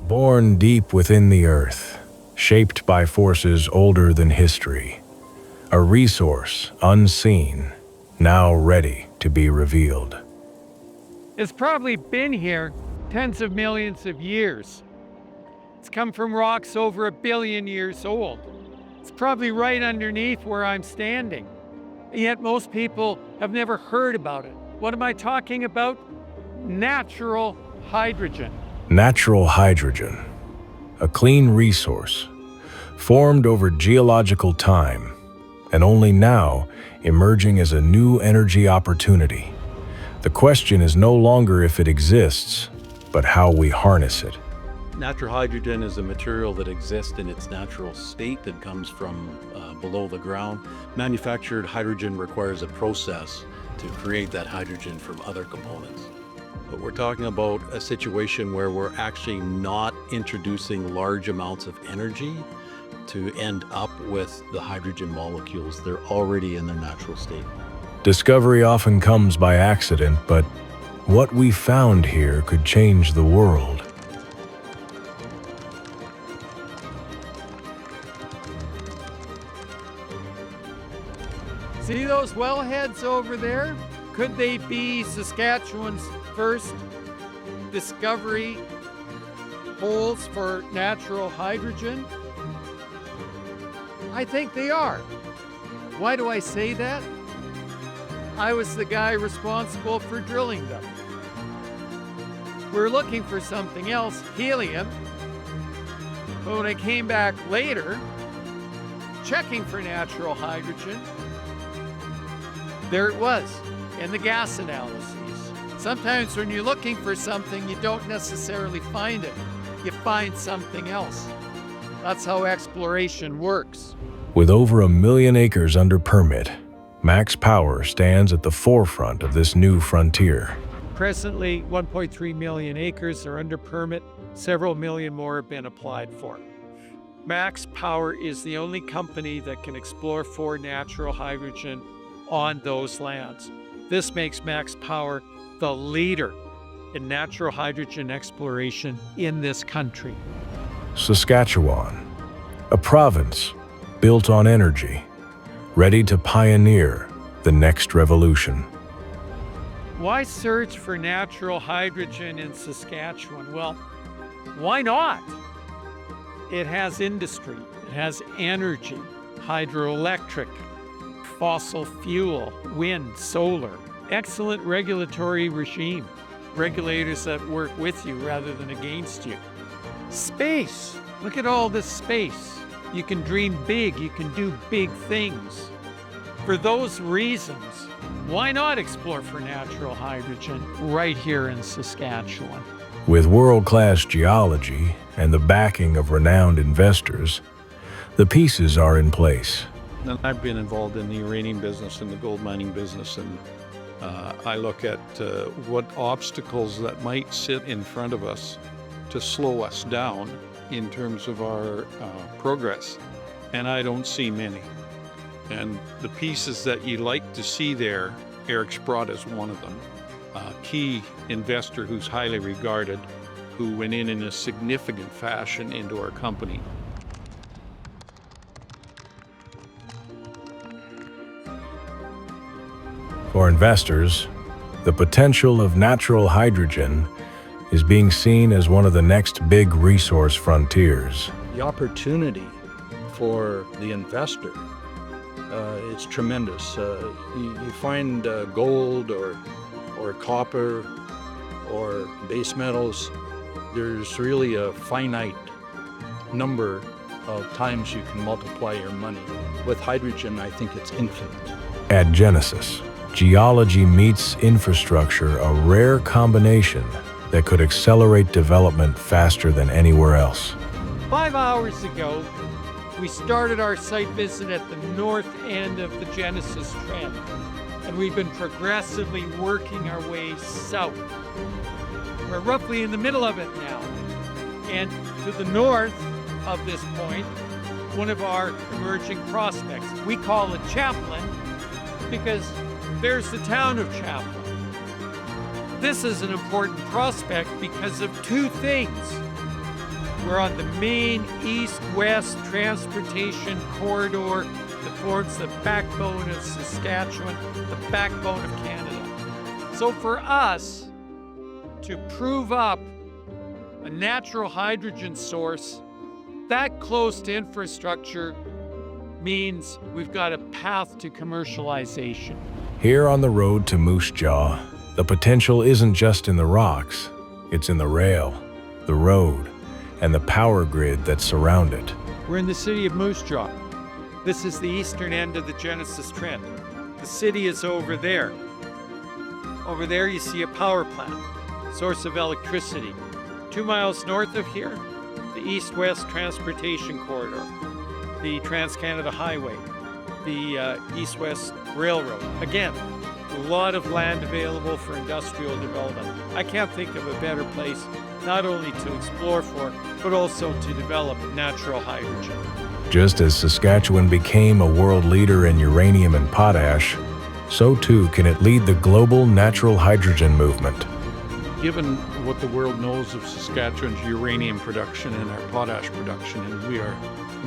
Born deep within the earth, shaped by forces older than history. A resource unseen, now ready to be revealed. It's probably been here tens of millions of years. It's come from rocks over 1 billion years old. It's probably right underneath where I'm standing. And yet most people have never heard about it. What am I talking about? Natural hydrogen. Natural hydrogen, a clean resource, formed over geological time, and only now emerging as a new energy opportunity. The question is no longer if it exists, but how we harness it. Natural hydrogen is a material that exists in its natural state that comes from below the ground. Manufactured hydrogen requires a process to create that hydrogen from other components. But we're talking about a situation where we're actually not introducing large amounts of energy to end up with the hydrogen molecules. They're already in their natural state. Discovery often comes by accident, but what we found here could change the world. See those wellheads over there? Could they be Saskatchewan's first discovery holes for natural hydrogen? I think they are. Why do I say that? I was the guy responsible for drilling them. We're looking for something else, helium. But when I came back later, checking for natural hydrogen, there it was in the gas analyses. Sometimes when you're looking for something, you don't necessarily find it. You find something else. That's how exploration works. With over 1 million acres under permit, Max Power stands at the forefront of this new frontier. Presently, 1.3 million acres are under permit. Several million more have been applied for. Max Power is the only company that can explore for natural hydrogen on those lands. This makes Max Power the leader in natural hydrogen exploration in this country. Saskatchewan, a province built on energy, ready to pioneer the next revolution. Why search for natural hydrogen in Saskatchewan? Well, why not? It has industry, it has energy, hydroelectric, fossil fuel, wind, solar, excellent regulatory regime, regulators that work with you rather than against you. Space, look at all this space. You can dream big, you can do big things. For those reasons, why not explore for natural hydrogen right here in Saskatchewan? With world-class geology and the backing of renowned investors, the pieces are in place. And I've been involved in the uranium business and the gold mining business, and I look at what obstacles that might sit in front of us to slow us down in terms of our progress, and I don't see many. And the pieces that you like to see there, Eric Sprott is one of them, a key investor who's highly regarded, who went in a significant fashion into our company. For investors, the potential of natural hydrogen is being seen as one of the next big resource frontiers. The opportunity for the investor, it's tremendous. You find gold or copper or base metals, there's really a finite number of times you can multiply your money. With hydrogen, I think it's infinite. At Genesis, geology meets infrastructure, a rare combination that could accelerate development faster than anywhere else. 5 hours ago, we started our site visit at the north end of the Genesis Trend, and we've been progressively working our way south. We're roughly in the middle of it now, and to the north of this point, one of our emerging prospects. We call it Chaplin because there's the town of Chaplin. This is an important prospect because of two things. We're on the main east-west transportation corridor that forms the backbone of Saskatchewan, the backbone of Canada. So for us to prove up a natural hydrogen source that close to infrastructure means we've got a path to commercialization. Here on the road to Moose Jaw, the potential isn't just in the rocks, it's in the rail, the road, and the power grid that surround it. We're in the city of Moose Jaw. This is the eastern end of the Genesis Trend. The city is over there. Over there you see a power plant, source of electricity. 2 miles north of here, the east-west transportation corridor, the Trans-Canada Highway, the East-West Railroad. Again, a lot of land available for industrial development. I can't think of a better place not only to explore for, but also to develop natural hydrogen. Just as Saskatchewan became a world leader in uranium and potash, so too can it lead the global natural hydrogen movement. Given what the world knows of Saskatchewan's uranium production and our potash production, and we are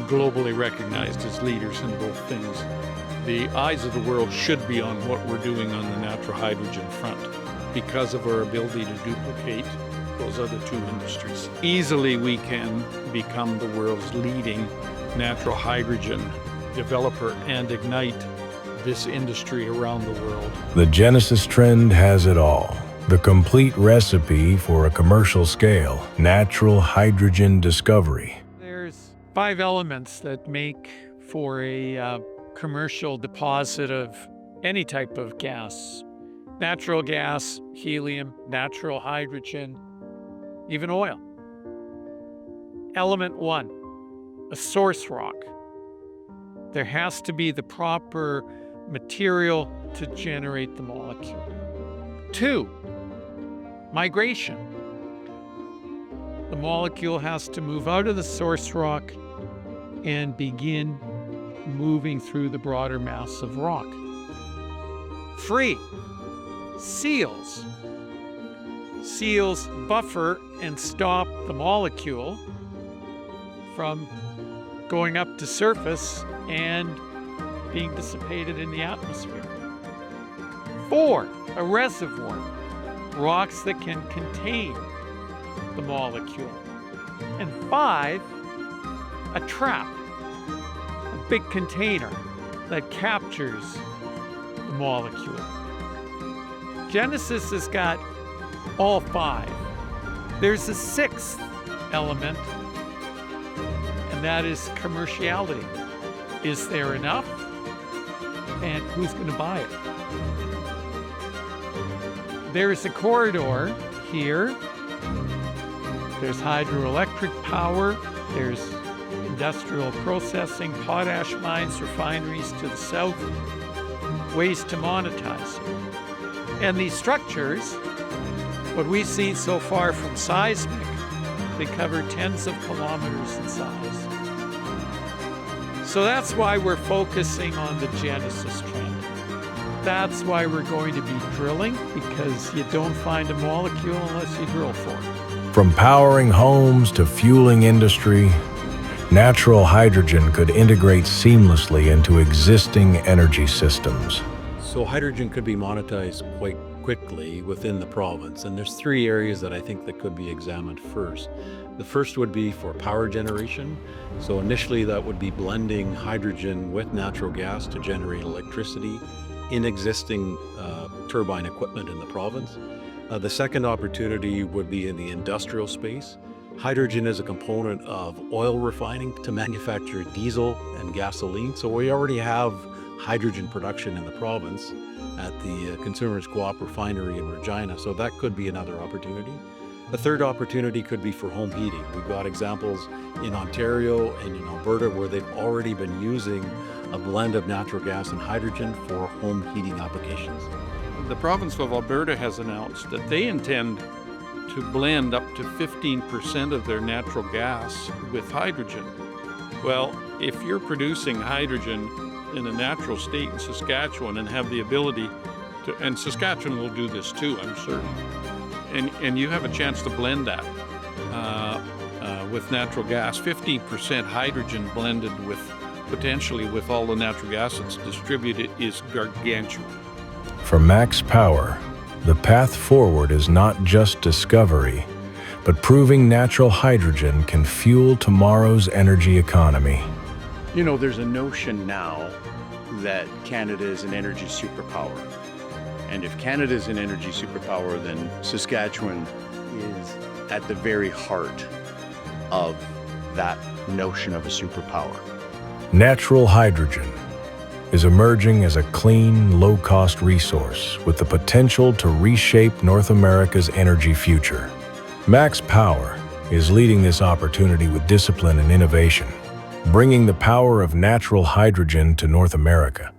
globally recognized as leaders in both things, the eyes of the world should be on what we're doing on the natural hydrogen front because of our ability to duplicate those other two industries. Easily we can become the world's leading natural hydrogen developer and ignite this industry around the world. The Genesis Trend has it all. The complete recipe for a commercial scale natural hydrogen discovery. There's 5 elements that make for a commercial deposit of any type of gas. Natural gas, helium, natural hydrogen, even oil. Element 1, a source rock. There has to be the proper material to generate the molecule. 2, migration. The molecule has to move out of the source rock and begin moving through the broader mass of rock. 3, seals. Seals buffer and stop the molecule from going up to surface and being dissipated in the atmosphere. 4, a reservoir. Rocks that can contain the molecule. And 5, a trap, a big container that captures the molecule. Genesis has got all 5. There's a 6th element, and that is commerciality. Is there enough? And who's going to buy it? There is a corridor here. There's hydroelectric power. There's industrial processing, potash mines, refineries to the south, ways to monetize. And these structures, what we've seen so far from seismic, they cover tens of kilometers in size. So that's why we're focusing on the Genesis Trend. That's why we're going to be drilling, because you don't find a molecule unless you drill for it. From powering homes to fueling industry, natural hydrogen could integrate seamlessly into existing energy systems. So hydrogen could be monetized quite quickly within the province, and there's 3 areas that I think that could be examined first. The first would be for power generation. So initially that would be blending hydrogen with natural gas to generate electricity in existing turbine equipment in the province. The second opportunity would be in the industrial space. Hydrogen is a component of oil refining to manufacture diesel and gasoline. So we already have hydrogen production in the province at the Consumers Co-op refinery in Regina. So that could be another opportunity. The third opportunity could be for home heating. We've got examples in Ontario and in Alberta where they've already been using a blend of natural gas and hydrogen for home heating applications. The province of Alberta has announced that they intend to blend up to 15% of their natural gas with hydrogen. Well, if you're producing hydrogen in a natural state in Saskatchewan and have the ability to, and Saskatchewan will do this too, I'm certain, and you have a chance to blend that with natural gas, 50% hydrogen blended with potentially with all the natural gas that's distributed is gargantuan. For Max Power, the path forward is not just discovery, but proving natural hydrogen can fuel tomorrow's energy economy. You know, there's a notion now that Canada is an energy superpower. And if Canada is an energy superpower, then Saskatchewan is at the very heart of that notion of a superpower. Natural hydrogen is emerging as a clean, low-cost resource with the potential to reshape North America's energy future. Max Power is leading this opportunity with discipline and innovation, bringing the power of natural hydrogen to North America.